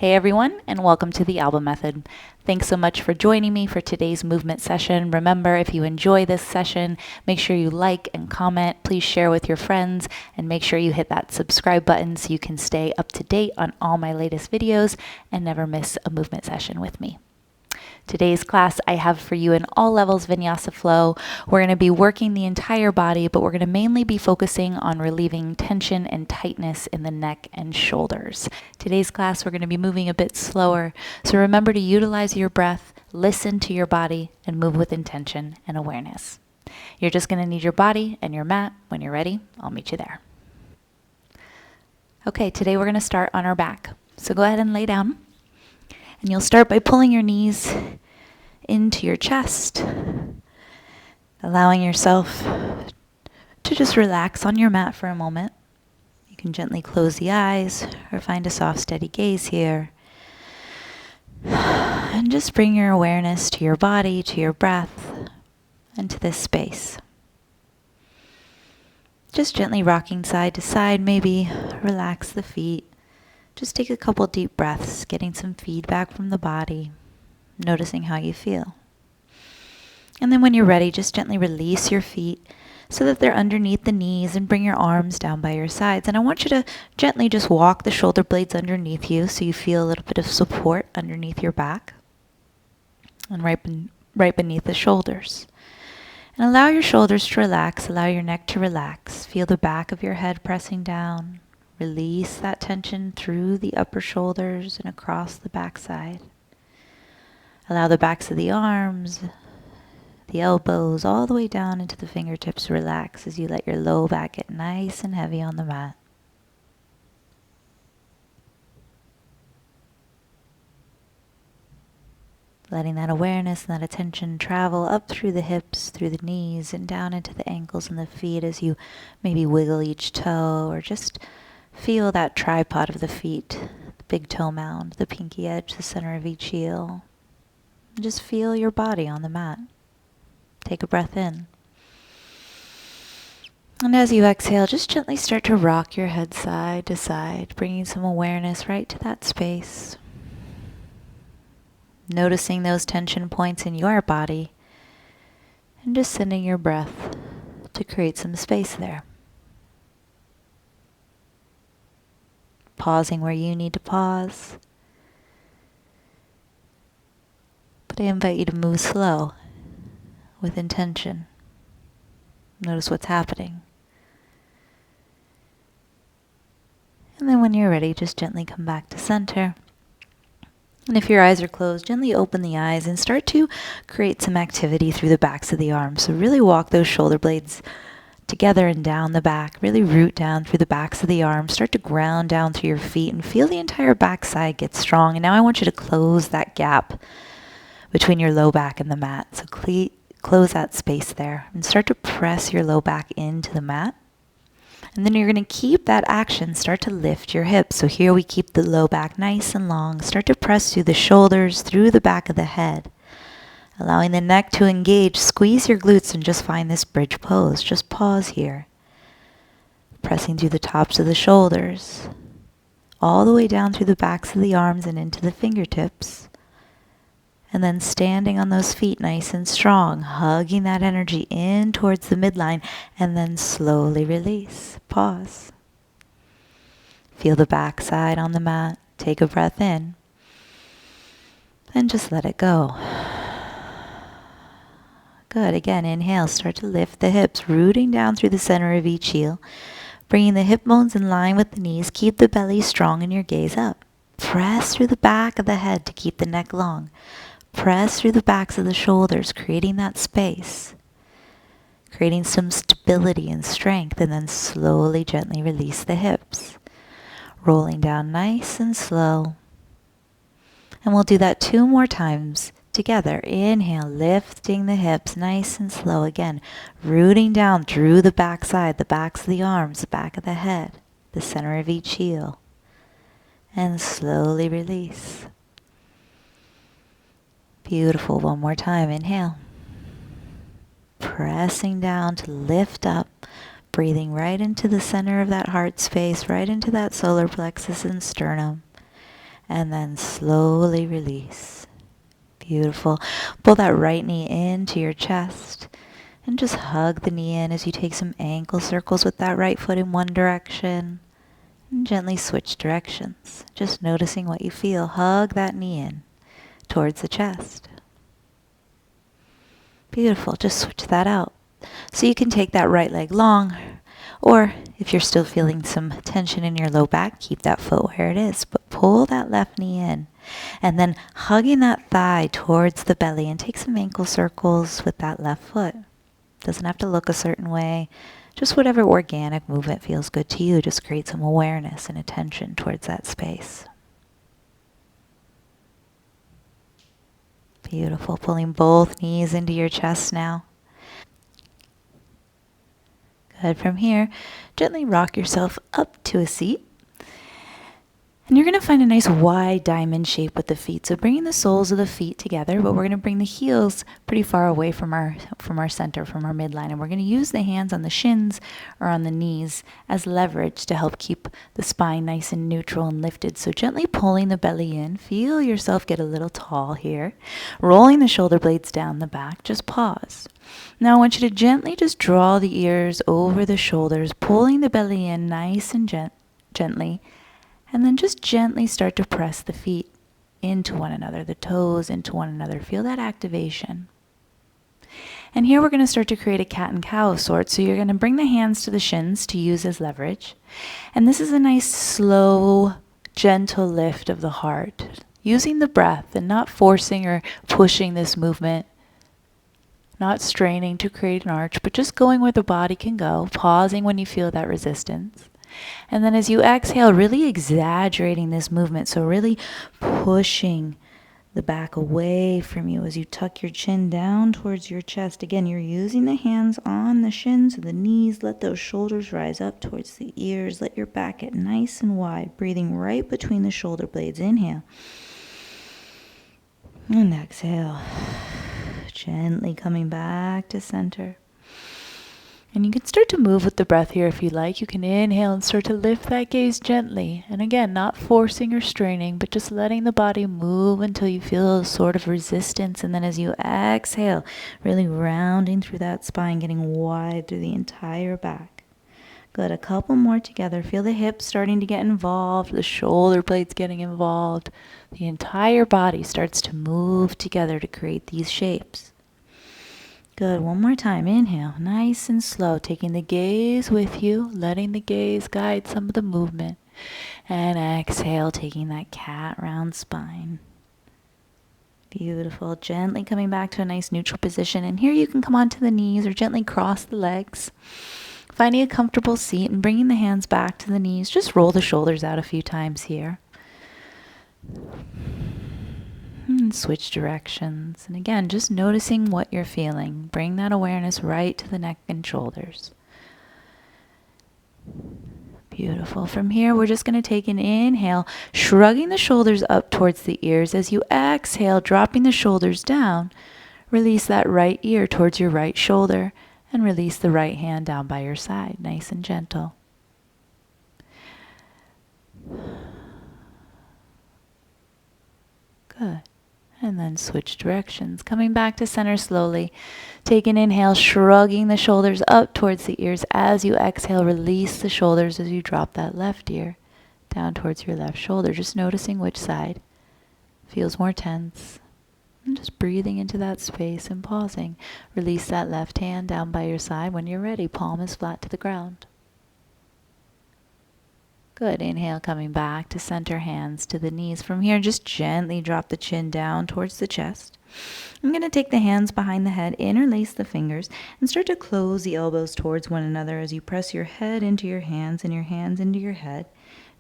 Hey everyone, and welcome to the Alba Method. Thanks so much for joining me for today's movement session. Remember, if you enjoy this session, make sure you like and comment. Please share with your friends and make sure you hit that subscribe button so you can stay up to date on all my latest videos and never miss a movement session with me. Today's class I have for you in all levels Vinyasa flow. We're going to be working the entire body, but we're going to mainly be focusing on relieving tension and tightness in the neck and shoulders. Today's class we're going to be moving a bit slower, so remember to utilize your breath, listen to your body, and move with intention and awareness. You're just going to need your body and your mat. When you're ready, I'll meet you there. Okay, today we're going to start on our back. So go ahead and lay down. And you'll start by pulling your knees into your chest, allowing yourself to just relax on your mat for a moment. You can gently close the eyes or find a soft, steady gaze here. And just bring your awareness to your body, to your breath, and to this space. Just gently rocking side to side, maybe relax the feet. Just take a couple deep breaths, getting some feedback from the body, noticing how you feel. And then when you're ready, just gently release your feet so that they're underneath the knees and bring your arms down by your sides. And I want you to gently just walk the shoulder blades underneath you so you feel a little bit of support underneath your back and right beneath the shoulders. And allow your shoulders to relax, allow your neck to relax. Feel the back of your head pressing down. Release that tension through the upper shoulders and across the backside. Allow the backs of the arms, the elbows, all the way down into the fingertips to relax as you let your low back get nice and heavy on the mat. Letting that awareness and that attention travel up through the hips, through the knees, and down into the ankles and the feet as you maybe wiggle each toe or just feel that tripod of the feet, the big toe mound, the pinky edge, the center of each heel. And just feel your body on the mat. Take a breath in. And as you exhale, just gently start to rock your head side to side, bringing some awareness right to that space. Noticing those tension points in your body and just sending your breath to create some space there. Pausing where you need to pause. But I invite you to move slow with intention. Notice what's happening. And then when you're ready, just gently come back to center. And if your eyes are closed, gently open the eyes and start to create some activity through the backs of the arms. So really walk those shoulder blades together and down the back. Really root down through the backs of the arms. Start to ground down through your feet and feel the entire backside get strong. And now I want you to close that gap between your low back and the mat. So close that space there and start to press your low back into the mat. And then you're going to keep that action. Start to lift your hips. So here we keep the low back nice and long. Start to press through the shoulders, through the back of the head. Allowing the neck to engage, squeeze your glutes and just find this bridge pose. Just pause here. Pressing through the tops of the shoulders, all the way down through the backs of the arms and into the fingertips. And then standing on those feet nice and strong, hugging that energy in towards the midline and then slowly release. Pause. Feel the backside on the mat. Take a breath in. And just let it go. Good. Again, inhale. Start to lift the hips, rooting down through the center of each heel. Bringing the hip bones in line with the knees. Keep the belly strong and your gaze up. Press through the back of the head to keep the neck long. Press through the backs of the shoulders, creating that space. Creating some stability and strength, and then slowly, gently release the hips. Rolling down nice and slow. And we'll do that 2 more times. Together, inhale, lifting the hips nice and slow again, rooting down through the backside, the backs of the arms, the back of the head, the center of each heel, and slowly release. Beautiful. One more time, inhale. Pressing down to lift up, breathing right into the center of that heart space, right into that solar plexus and sternum. and then slowly release. Beautiful. Pull that right knee into your chest and just hug the knee in as you take some ankle circles with that right foot in one direction and gently switch directions. Just noticing what you feel. Hug that knee in towards the chest. Beautiful. Just switch that out. So you can take that right leg long, or if you're still feeling some tension in your low back, keep that foot where it is, but pull that left knee in. And then hugging that thigh towards the belly and take some ankle circles with that left foot. Doesn't have to look a certain way. Just whatever organic movement feels good to you. Just create some awareness and attention towards that space. Beautiful. Pulling both knees into your chest now. Good. From here, gently rock yourself up to a seat. And you're going to find a nice wide diamond shape with the feet. So bringing the soles of the feet together, but we're going to bring the heels pretty far away from our center, from our midline. And we're going to use the hands on the shins or on the knees as leverage to help keep the spine nice and neutral and lifted. So gently pulling the belly in. Feel yourself get a little tall here. Rolling the shoulder blades down the back. Just pause. Now I want you to gently just draw the ears over the shoulders, pulling the belly in nice and gently. And then just gently start to press the feet into one another, the toes into one another. Feel that activation. And here we're going to start to create a cat and cow of sorts. So you're going to bring the hands to the shins to use as leverage. And this is a nice, slow, gentle lift of the heart. Using the breath and not forcing or pushing this movement. Not straining to create an arch, but just going where the body can go. Pausing when you feel that resistance. And then as you exhale, really exaggerating this movement. So really pushing the back away from you as you tuck your chin down towards your chest. Again, you're using the hands on the shins or the knees. Let those shoulders rise up towards the ears. Let your back get nice and wide. Breathing right between the shoulder blades. Inhale. And exhale. Gently coming back to center. And you can start to move with the breath here if you like. You can inhale and start to lift that gaze gently. And again, not forcing or straining, but just letting the body move until you feel a sort of resistance. And then as you exhale, really rounding through that spine, getting wide through the entire back. Good. A couple more together. Feel the hips starting to get involved, the shoulder blades getting involved. The entire body starts to move together to create these shapes. Good. One more time. Inhale. Nice and slow. Taking the gaze with you. Letting the gaze guide some of the movement. And exhale. Taking that cat round spine. Beautiful. Gently coming back to a nice neutral position. And here you can come onto the knees or gently cross the legs. Finding a comfortable seat and bringing the hands back to the knees. Just roll the shoulders out a few times here. And switch directions. And again, just noticing what you're feeling. Bring that awareness right to the neck and shoulders. Beautiful. From here, we're just going to take an inhale, shrugging the shoulders up towards the ears. As you exhale, dropping the shoulders down, release that right ear towards your right shoulder and release the right hand down by your side, nice and gentle. Good. And then switch directions. Coming back to center slowly. Take an inhale, shrugging the shoulders up towards the ears. As you exhale, release the shoulders as you drop that left ear down towards your left shoulder. Just noticing which side feels more tense. And just breathing into that space and pausing. Release that left hand down by your side. When you're ready, palm is flat to the ground. Good. Inhale, coming back to center, hands to the knees. From here, just gently drop the chin down towards the chest. I'm going to take the hands behind the head, interlace the fingers, and start to close the elbows towards one another as you press your head into your hands and your hands into your head.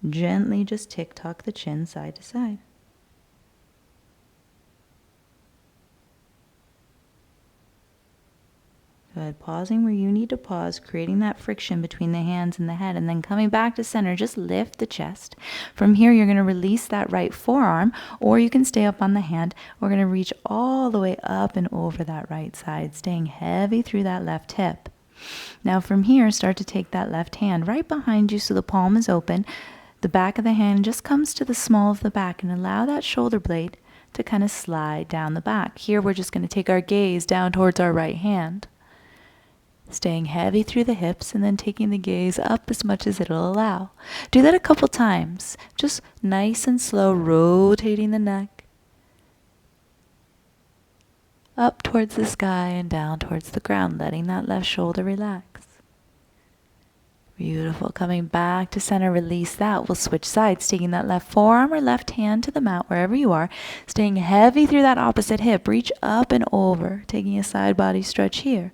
Gently just tick-tock the chin side to side. Good. Pausing where you need to pause, creating that friction between the hands and the head, and then coming back to center, just lift the chest. From here, you're going to release that right forearm, or you can stay up on the hand. We're going to reach all the way up and over that right side, staying heavy through that left hip. Now from here, start to take that left hand right behind you so the palm is open. The back of the hand just comes to the small of the back, and allow that shoulder blade to kind of slide down the back. Here we're just going to take our gaze down towards our right hand, staying heavy through the hips and then taking the gaze up as much as it'll allow. Do that a couple times, just nice and slow, rotating the neck up towards the sky and down towards the ground, letting that left shoulder relax. Beautiful. Coming back to center, release that. We'll switch sides, taking that left forearm or left hand to the mat, wherever you are, staying heavy through that opposite hip. Reach up and over, taking a side body stretch here.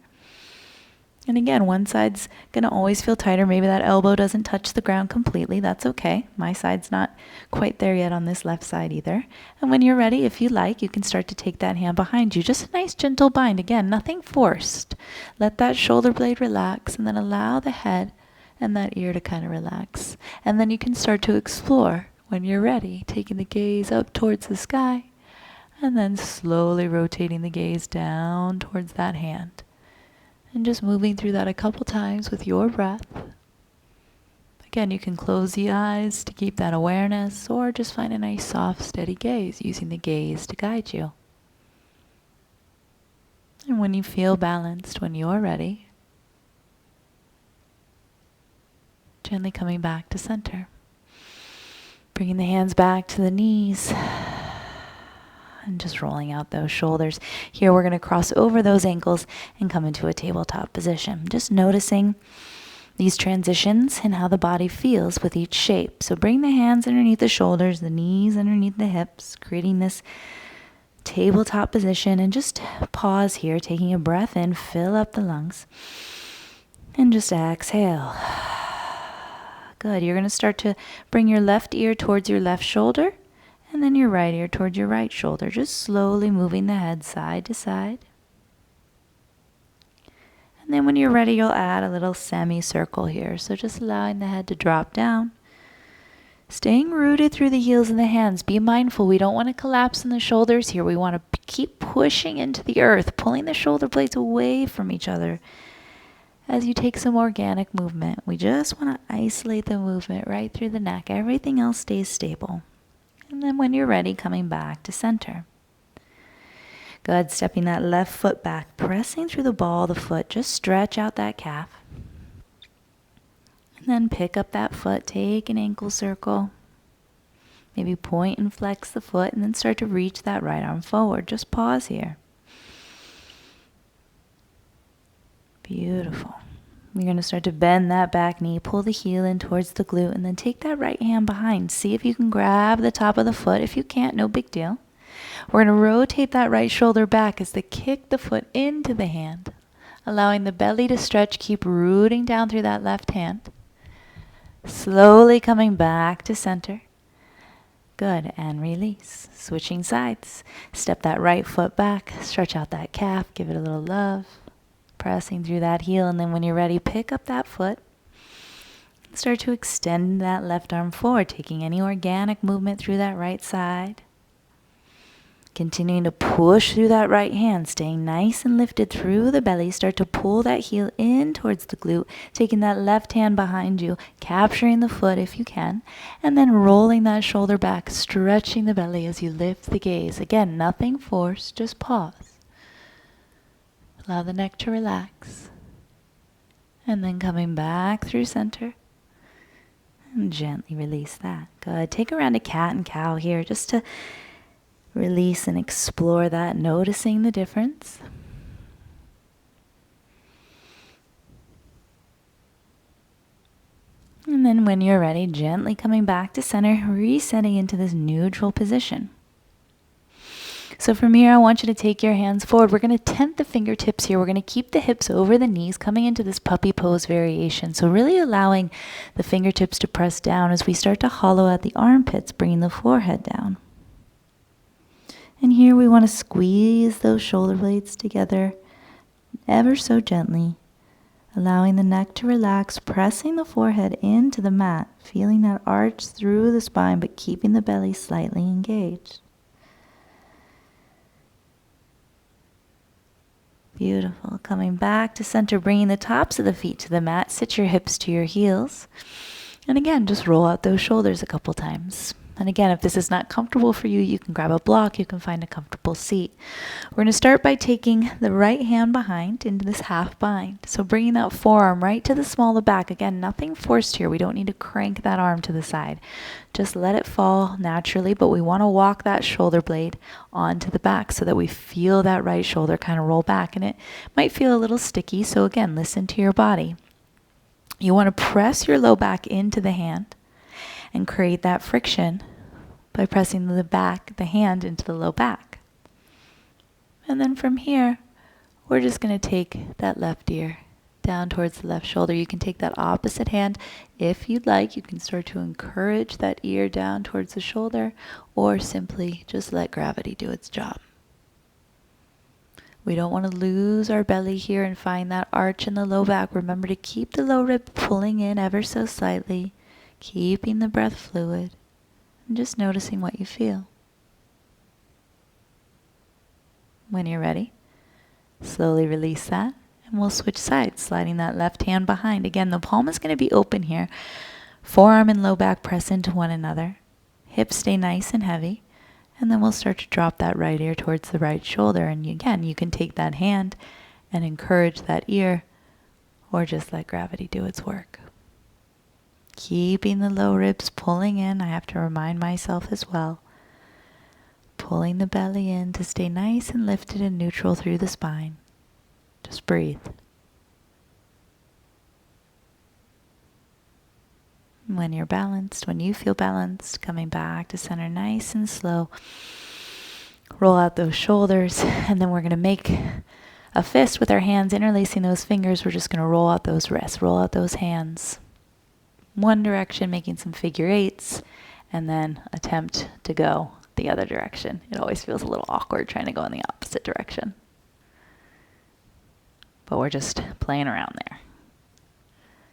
And again, one side's going to always feel tighter. Maybe that elbow doesn't touch the ground completely. That's okay. My side's not quite there yet on this left side either. And when you're ready, if you like, you can start to take that hand behind you. Just a nice gentle bind. Again, nothing forced. Let that shoulder blade relax and then allow the head and that ear to kind of relax. And then you can start to explore when you're ready, taking the gaze up towards the sky and then slowly rotating the gaze down towards that hand. And just moving through that a couple times with your breath. Again, you can close the eyes to keep that awareness, or just find a nice soft, steady gaze, using the gaze to guide you. And when you feel balanced, when you're ready, gently coming back to center. Bringing the hands back to the knees. And just rolling out those shoulders. Here we're going to cross over those ankles and come into a tabletop position. Just noticing these transitions and how the body feels with each shape. So bring the hands underneath the shoulders, the knees underneath the hips, creating this tabletop position. And just pause here, taking a breath in, fill up the lungs. And just exhale. Good. You're going to start to bring your left ear towards your left shoulder. And then your right ear towards your right shoulder, just slowly moving the head side to side. And then when you're ready, you'll add a little semicircle here. So just allowing the head to drop down. Staying rooted through the heels and the hands. Be mindful, we don't want to collapse in the shoulders here. We want to keep pushing into the earth, pulling the shoulder blades away from each other as you take some organic movement. We just want to isolate the movement right through the neck. Everything else stays stable. And then when you're ready, coming back to center. Good, stepping that left foot back, pressing through the ball of the foot. Just stretch out that calf. And then pick up that foot, take an ankle circle. Maybe point and flex the foot, and then start to reach that right arm forward. Just pause here. Beautiful. You're going to start to bend that back knee, pull the heel in towards the glute, and then take that right hand behind. See if you can grab the top of the foot. If you can't, no big deal. We're going to rotate that right shoulder back as to kick the foot into the hand, allowing the belly to stretch. Keep rooting down through that left hand. Slowly coming back to center. Good, and release. Switching sides. Step that right foot back, stretch out that calf, give it a little love. Pressing through that heel, and then when you're ready, pick up that foot and start to extend that left arm forward, taking any organic movement through that right side. Continuing to push through that right hand, staying nice and lifted through the belly. Start to pull that heel in towards the glute, taking that left hand behind you, capturing the foot if you can, and then rolling that shoulder back, stretching the belly as you lift the gaze. Again, nothing forced, just pause. Allow the neck to relax. And then coming back through center. And gently release that. Good. Take around a cat and cow here just to release and explore that, noticing the difference. And then when you're ready, gently coming back to center, resetting into this neutral position. So from here, I want you to take your hands forward. We're going to tent the fingertips here. We're going to keep the hips over the knees, coming into this puppy pose variation. So really allowing the fingertips to press down as we start to hollow out the armpits, bringing the forehead down. And here we want to squeeze those shoulder blades together ever so gently, allowing the neck to relax, pressing the forehead into the mat, feeling that arch through the spine, but keeping the belly slightly engaged. Beautiful. Coming back to center, bringing the tops of the feet to the mat. Sit your hips to your heels. And again, just roll out those shoulders a couple times. And again, if this is not comfortable for you, you can grab a block, you can find a comfortable seat. We're going to start by taking the right hand behind into this half bind. So bringing that forearm right to the small of the back. Again, nothing forced here. We don't need to crank that arm to the side. Just let it fall naturally, but we want to walk that shoulder blade onto the back so that we feel that right shoulder kind of roll back. And it might feel a little sticky, so again, listen to your body. You want to press your low back into the hand and create that friction by pressing the hand into the low back. And then from here, we're just going to take that left ear down towards the left shoulder. You can take that opposite hand if you'd like. You can start to encourage that ear down towards the shoulder, or simply just let gravity do its job. We don't want to lose our belly here and find that arch in the low back. Remember to keep the low rib pulling in ever so slightly, keeping the breath fluid, and just noticing what you feel. When you're ready, slowly release that, and we'll switch sides, sliding that left hand behind. Again, the palm is going to be open here. Forearm and low back press into one another. Hips stay nice and heavy. And then we'll start to drop that right ear towards the right shoulder. And again, you can take that hand and encourage that ear, or just let gravity do its work. Keeping the low ribs pulling in. I have to remind myself as well. Pulling the belly in to stay nice and lifted and neutral through the spine. Just breathe. When you're balanced, when you feel balanced, coming back to center nice and slow. Roll out those shoulders, and then we're going to make a fist with our hands, interlacing those fingers. We're just going to roll out those wrists, roll out those hands. One direction, making some figure eights, and then attempt to go the other direction. It always feels a little awkward trying to go in the opposite direction. But we're just playing around there.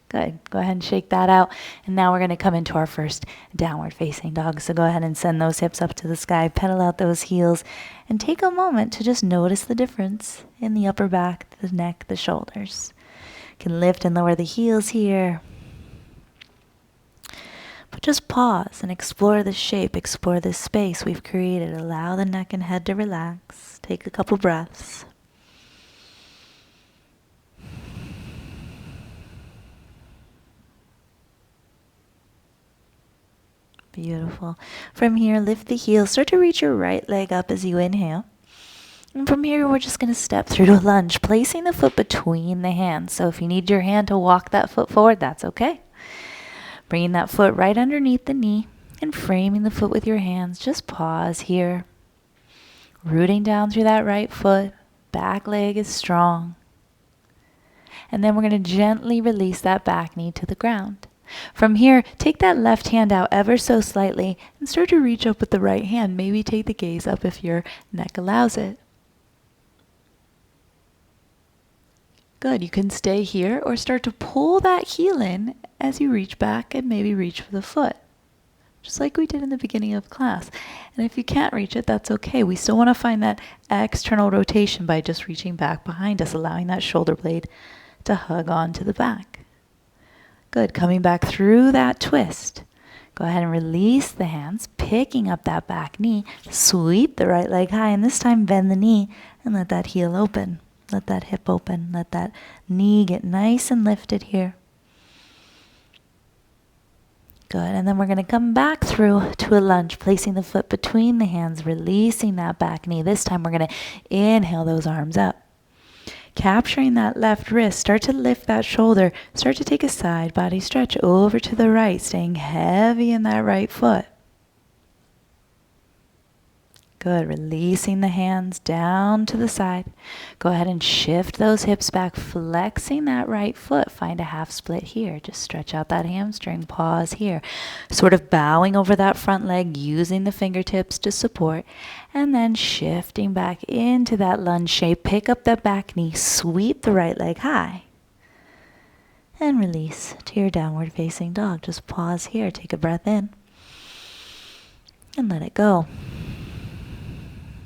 Good. Go ahead and shake that out. And now we're going to come into our first downward facing dog. So go ahead and send those hips up to the sky, pedal out those heels, and take a moment to just notice the difference in the upper back, the neck, the shoulders. You can lift and lower the heels here. But just pause and explore the shape, explore this space we've created. Allow the neck and head to relax. Take a couple breaths. Beautiful. From here, lift the heels. Start to reach your right leg up as you inhale. And from here, we're just going to step through to a lunge, placing the foot between the hands. So if you need your hand to walk that foot forward, that's okay. Bringing that foot right underneath the knee and framing the foot with your hands. Just pause here. Rooting down through that right foot. Back leg is strong. And then we're going to gently release that back knee to the ground. From here, take that left hand out ever so slightly and start to reach up with the right hand. Maybe take the gaze up if your neck allows it. Good. You can stay here or start to pull that heel in as you reach back and maybe reach for the foot, just like we did in the beginning of class. And if you can't reach it, that's okay. We still want to find that external rotation by just reaching back behind us, allowing that shoulder blade to hug onto the back. Good. Coming back through that twist. Go ahead and release the hands, picking up that back knee. Sweep the right leg high, and this time bend the knee and let that heel open. Let that hip open. Let that knee get nice and lifted here. Good. And then we're going to come back through to a lunge, placing the foot between the hands, releasing that back knee. This time we're going to inhale those arms up. Capturing that left wrist, start to lift that shoulder, start to take a side body stretch over to the right, staying heavy in that right foot. Good, releasing the hands down to the side. Go ahead and shift those hips back, flexing that right foot. Find a half split here. Just stretch out that hamstring, pause here. Sort of bowing over that front leg, using the fingertips to support. And then shifting back into that lunge shape. Pick up that back knee, sweep the right leg high. And release to your downward facing dog. Just pause here, take a breath in. And let it go.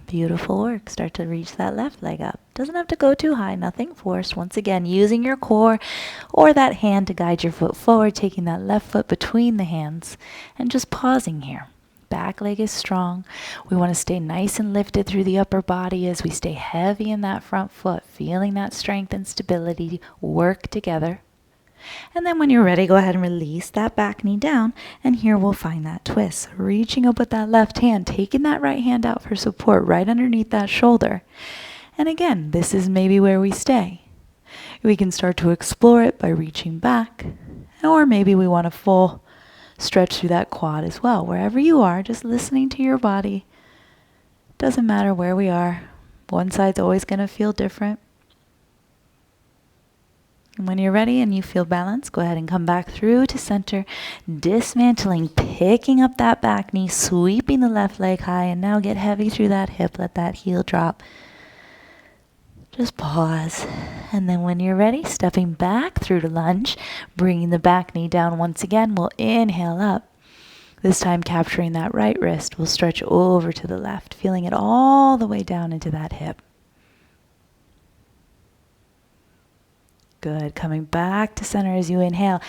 Beautiful work. Start to reach that left leg up. Doesn't have to go too high, nothing forced. Once again, using your core or that hand to guide your foot forward, taking that left foot between the hands and just pausing here. Back leg is strong. We want to stay nice and lifted through the upper body as we stay heavy in that front foot, feeling that strength and stability work together. And then when you're ready, go ahead and release that back knee down. And here we'll find that twist. Reaching up with that left hand, taking that right hand out for support right underneath that shoulder. And again, this is maybe where we stay. We can start to explore it by reaching back. Or maybe we want a full stretch through that quad as well. Wherever you are, just listening to your body. Doesn't matter where we are. One side's always going to feel different. And when you're ready and you feel balanced, go ahead and come back through to center, dismantling, picking up that back knee, sweeping the left leg high, and now get heavy through that hip. Let that heel drop. Just pause. And then when you're ready, stepping back through to lunge, bringing the back knee down once again. We'll inhale up. This time capturing that right wrist. We'll stretch over to the left, feeling it all the way down into that hip. Good. Coming back to center as you inhale.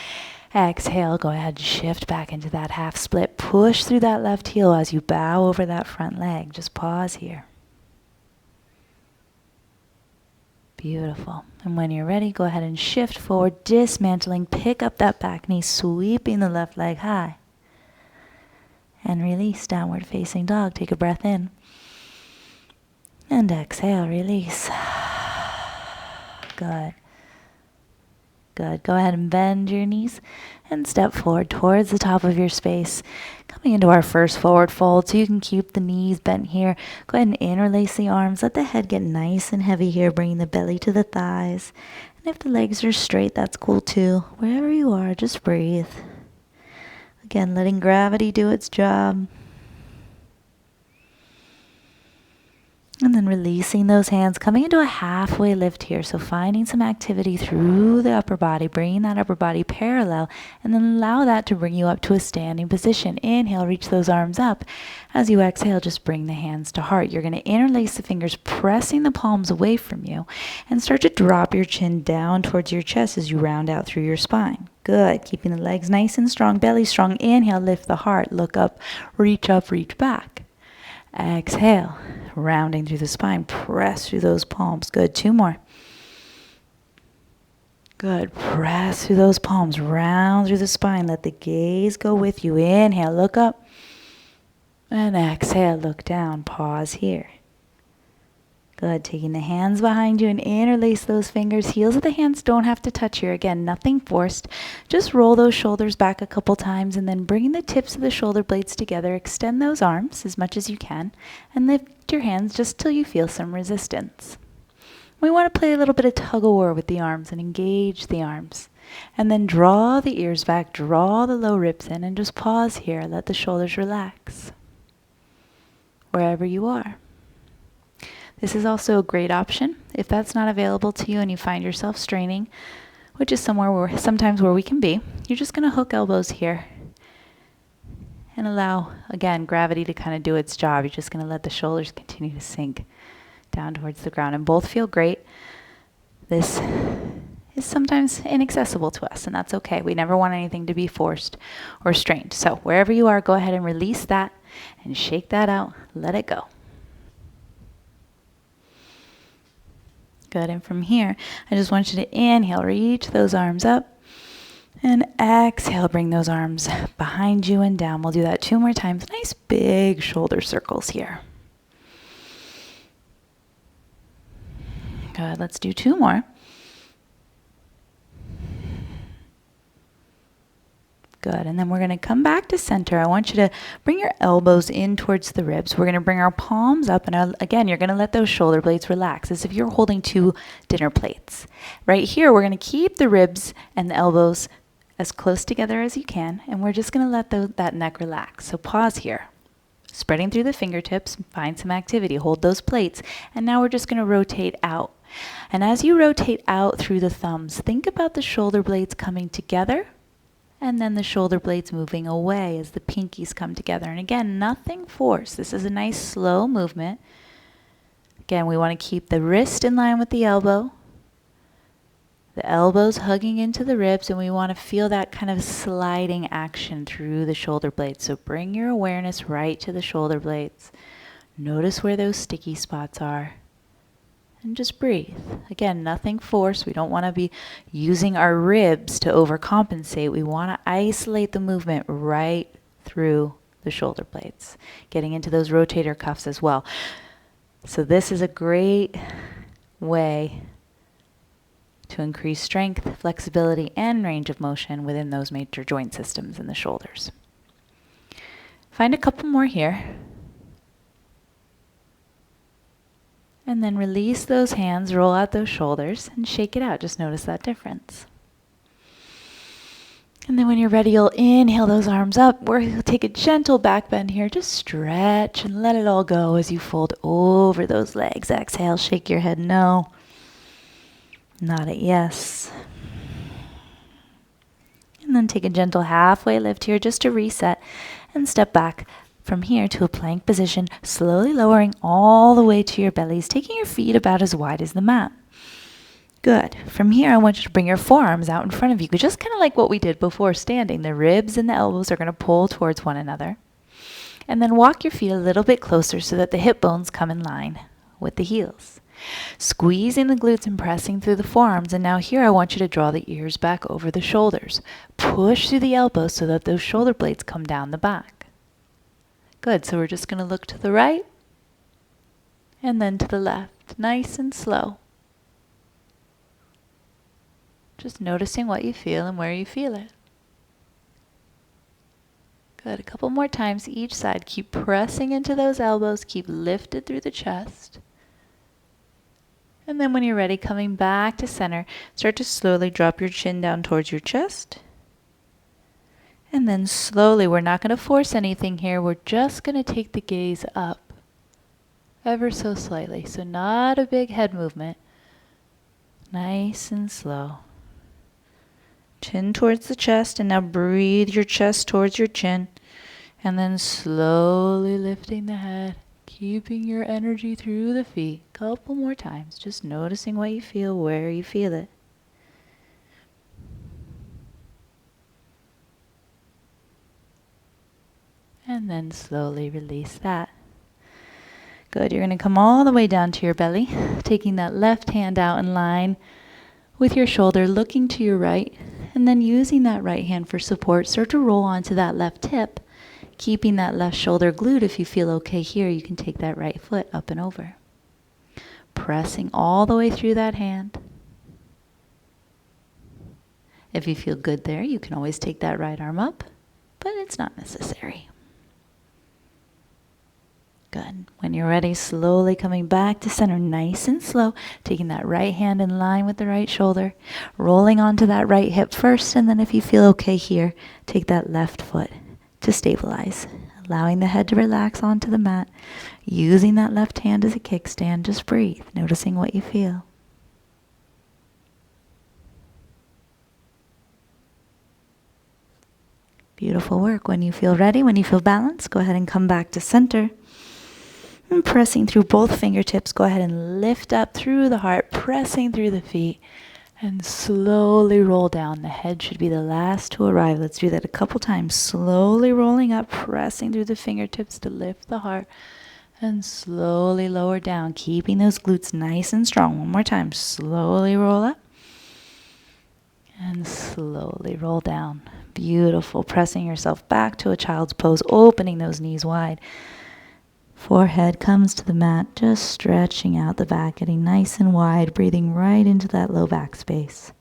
Exhale. Go ahead and shift back into that half split. Push through that left heel as you bow over that front leg. Just pause here. Beautiful. And when you're ready, go ahead and shift forward, dismantling. Pick up that back knee, sweeping the left leg high. And release, downward facing dog. Take a breath in. And exhale, release. Good. Good. Go ahead and bend your knees and step forward towards the top of your space. Coming into our first forward fold, so you can keep the knees bent here. Go ahead and interlace the arms. Let the head get nice and heavy here, bringing the belly to the thighs. And if the legs are straight, that's cool too. Wherever you are, just breathe. Again, letting gravity do its job. And then releasing those hands, coming into a halfway lift here. So finding some activity through the upper body, bringing that upper body parallel, and then allow that to bring you up to a standing position. Inhale, reach those arms up. As you exhale, just bring the hands to heart. You're going to interlace the fingers, pressing the palms away from you, and start to drop your chin down towards your chest as you round out through your spine. Good. Keeping the legs nice and strong, belly strong. Inhale, lift the heart, look up, reach back. Exhale, rounding through the spine, press through those palms. Good, 2 more. Good, press through those palms, round through the spine. Let the gaze go with you. Inhale, look up. And exhale, look down. Pause here. Good, taking the hands behind you and interlace those fingers. Heels of the hands don't have to touch here. Again, nothing forced. Just roll those shoulders back a couple times and then bring the tips of the shoulder blades together. Extend those arms as much as you can and lift your hands just till you feel some resistance. We want to play a little bit of tug-of-war with the arms and engage the arms. And then draw the ears back, draw the low ribs in, and just pause here. Let the shoulders relax wherever you are. This is also a great option if that's not available to you and you find yourself straining, which is sometimes where we can be. You're just going to hook elbows here and allow, again, gravity to kind of do its job. You're just going to let the shoulders continue to sink down towards the ground, and both feel great. This is sometimes inaccessible to us, and that's okay. We never want anything to be forced or strained. So wherever you are, go ahead and release that and shake that out. Let it go. Good, and from here, I just want you to inhale, reach those arms up, and exhale, bring those arms behind you and down. We'll do that 2 more times. Nice big shoulder circles here. Good, let's do 2 more. Good, and then we're going to come back to center. I want you to bring your elbows in towards the ribs. We're going to bring our palms up, and again, you're going to let those shoulder blades relax as if you're holding 2 dinner plates. Right here, we're going to keep the ribs and the elbows as close together as you can, and we're just going to let that neck relax. So pause here. Spreading through the fingertips, find some activity. Hold those plates, and now we're just going to rotate out. And as you rotate out through the thumbs, think about the shoulder blades coming together, and then the shoulder blades moving away as the pinkies come together. And again, nothing forced. This is a nice slow movement. Again, we want to keep the wrist in line with the elbow. The elbows hugging into the ribs, and we want to feel that kind of sliding action through the shoulder blades. So bring your awareness right to the shoulder blades. Notice where those sticky spots are. And just breathe. Again, nothing forced. We don't want to be using our ribs to overcompensate. We want to isolate the movement right through the shoulder blades, getting into those rotator cuffs as well. So this is a great way to increase strength, flexibility, and range of motion within those major joint systems in the shoulders. Find a couple more here. And then release those hands, roll out those shoulders, and shake it out. Just notice that difference. And then when you're ready, you'll inhale those arms up. We'll take a gentle back bend here. Just stretch and let it all go as you fold over those legs. Exhale, shake your head no. Nod it yes. And then take a gentle halfway lift here just to reset and step back from here to a plank position, slowly lowering all the way to your bellies, taking your feet about as wide as the mat. Good. From here, I want you to bring your forearms out in front of you, just kind of like what we did before standing. The ribs and the elbows are going to pull towards one another. And then walk your feet a little bit closer so that the hip bones come in line with the heels. Squeezing the glutes and pressing through the forearms. And now here, I want you to draw the ears back over the shoulders. Push through the elbows so that those shoulder blades come down the back. Good, so we're just going to look to the right and then to the left, nice and slow. Just noticing what you feel and where you feel it. Good, a couple more times each side. Keep pressing into those elbows, keep lifted through the chest. And then when you're ready, coming back to center, start to slowly drop your chin down towards your chest. And then slowly, we're not going to force anything here. We're just going to take the gaze up ever so slightly. So not a big head movement. Nice and slow. Chin towards the chest, and now breathe your chest towards your chin. And then slowly lifting the head, keeping your energy through the feet. Couple more times, just noticing what you feel, where you feel it. And then slowly release that. Good, you're going to come all the way down to your belly, taking that left hand out in line with your shoulder, looking to your right, and then using that right hand for support, start to roll onto that left hip, keeping that left shoulder glued. If you feel okay here, you can take that right foot up and over. Pressing all the way through that hand. If you feel good there, you can always take that right arm up, but it's not necessary. Good. When you're ready, slowly coming back to center, nice and slow, taking that right hand in line with the right shoulder, rolling onto that right hip first, and then if you feel okay here, take that left foot to stabilize, allowing the head to relax onto the mat, using that left hand as a kickstand. Just breathe, noticing what you feel. Beautiful work. When you feel ready, when you feel balanced, go ahead and come back to center. And pressing through both fingertips, go ahead and lift up through the heart, pressing through the feet, and slowly roll down. The head should be the last to arrive. Let's do that a couple times. Slowly rolling up, pressing through the fingertips to lift the heart, and slowly lower down, keeping those glutes nice and strong. One more time. Slowly roll up, and slowly roll down. Beautiful. Pressing yourself back to a child's pose, opening those knees wide. Forehead comes to the mat, just stretching out the back, getting nice and wide, breathing right into that low back space.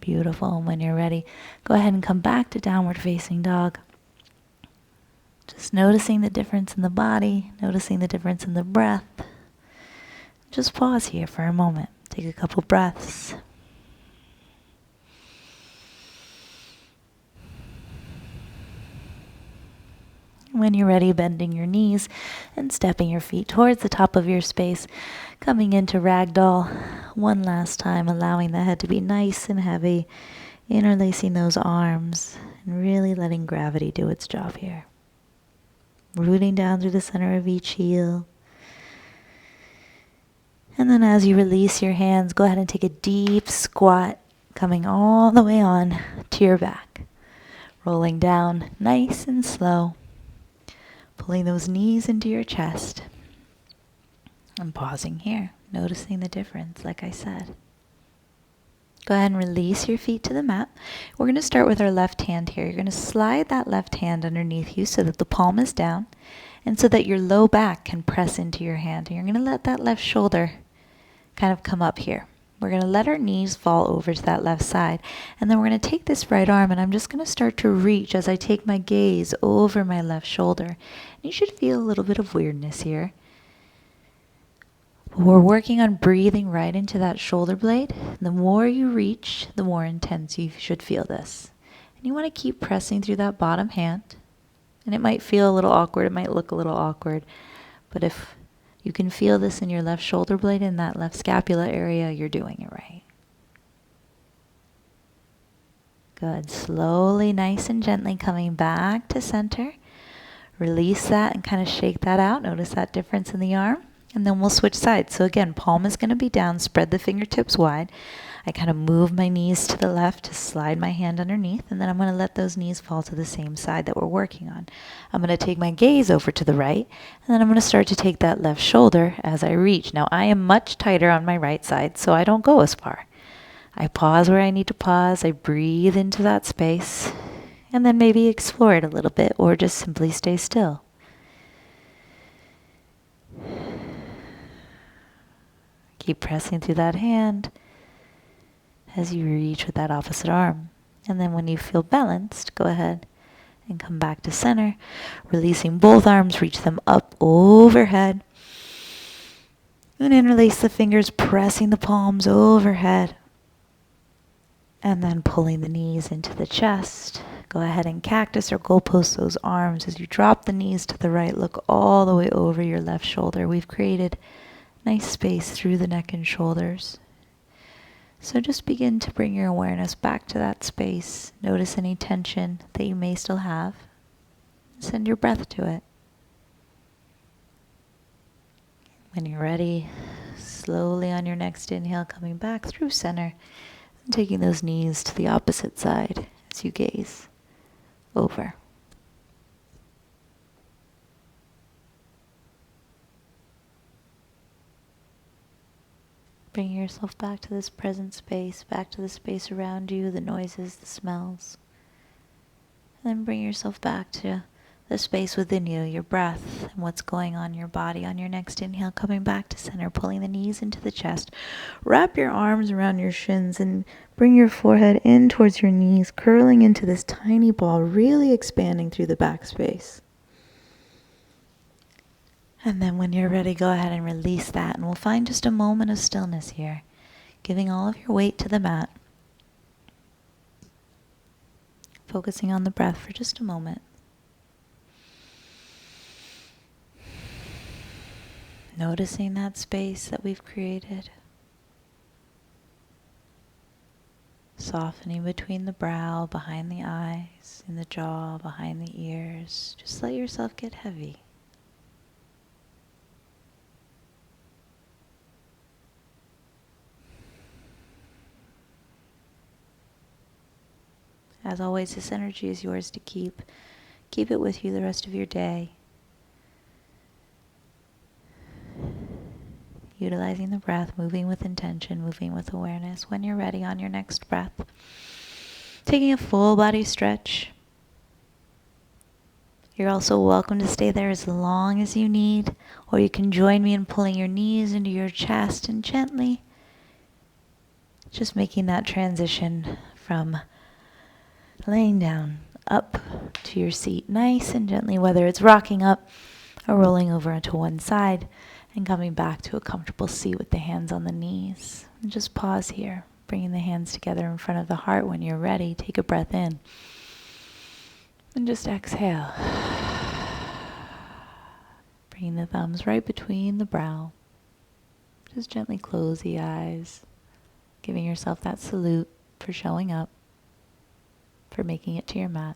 Beautiful. And when you're ready, go ahead and come back to downward facing dog. Just noticing the difference in the body, noticing the difference in the breath. Just pause here for a moment. Take a couple breaths. When you're ready, bending your knees and stepping your feet towards the top of your space, coming into ragdoll. One last time, allowing the head to be nice and heavy, interlacing those arms, and really letting gravity do its job here. Rooting down through the center of each heel. And then as you release your hands, go ahead and take a deep squat, coming all the way on to your back. Rolling down nice and slow. Pulling those knees into your chest. And pausing here, noticing the difference, like I said. Go ahead and release your feet to the mat. We're going to start with our left hand here. You're going to slide that left hand underneath you so that the palm is down and so that your low back can press into your hand. And you're going to let that left shoulder kind of come up here. We're going to let our knees fall over to that left side. And then we're going to take this right arm and I'm just going to start to reach as I take my gaze over my left shoulder. And you should feel a little bit of weirdness here. But we're working on breathing right into that shoulder blade. The more you reach, the more intense you should feel this. And you want to keep pressing through that bottom hand. And it might feel a little awkward. It might look a little awkward. But if you can feel this in your left shoulder blade, in that left scapula area, you're doing it right. Good. Slowly, nice and gently coming back to center. Release that and kind of shake that out. Notice that difference in the arm. And then we'll switch sides. So again, palm is going to be down. Spread the fingertips wide. I kind of move my knees to the left to slide my hand underneath. And then I'm going to let those knees fall to the same side that we're working on. I'm going to take my gaze over to the right. And then I'm going to start to take that left shoulder as I reach. Now I am much tighter on my right side, so I don't go as far. I pause where I need to pause. I breathe into that space. And then maybe explore it a little bit or just simply stay still. Keep pressing through that hand as you reach with that opposite arm. And then when you feel balanced, go ahead and come back to center. Releasing both arms, reach them up overhead. And interlace the fingers, pressing the palms overhead. And then pulling the knees into the chest. Go ahead and cactus or goalpost those arms. As you drop the knees to the right, look all the way over your left shoulder. We've created nice space through the neck and shoulders. So just begin to bring your awareness back to that space. Notice any tension that you may still have. Send your breath to it. When you're ready, slowly on your next inhale, coming back through center, and taking those knees to the opposite side as you gaze over. Bring yourself back to this present space, back to the space around you, the noises, the smells. And then bring yourself back to the space within you, your breath, and what's going on in your body. On your next inhale, coming back to center, pulling the knees into the chest. Wrap your arms around your shins and bring your forehead in towards your knees, curling into this tiny ball, really expanding through the back space. And then when you're ready, go ahead and release that. And we'll find just a moment of stillness here, giving all of your weight to the mat. Focusing on the breath for just a moment. Noticing that space that we've created. Softening between the brow, behind the eyes, in the jaw, behind the ears. Just let yourself get heavy. As always, this energy is yours to keep. Keep it with you the rest of your day. Utilizing the breath, moving with intention, moving with awareness. When you're ready, on your next breath, taking a full body stretch. You're also welcome to stay there as long as you need, or you can join me in pulling your knees into your chest and gently just making that transition from laying down up to your seat nice and gently, whether it's rocking up or rolling over onto one side and coming back to a comfortable seat with the hands on the knees. And just pause here, bringing the hands together in front of the heart. When you're ready, take a breath in and just exhale. Bringing the thumbs right between the brow. Just gently close the eyes, giving yourself that salute for showing up, for making it to your mat.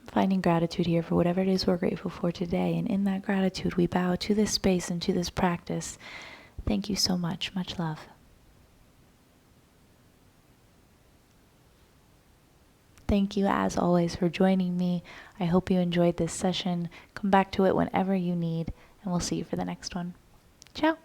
Finding gratitude here for whatever it is we're grateful for today. And in that gratitude, we bow to this space and to this practice. Thank you so much. Much love. Thank you, as always, for joining me. I hope you enjoyed this session. Come back to it whenever you need, and we'll see you for the next one. Ciao.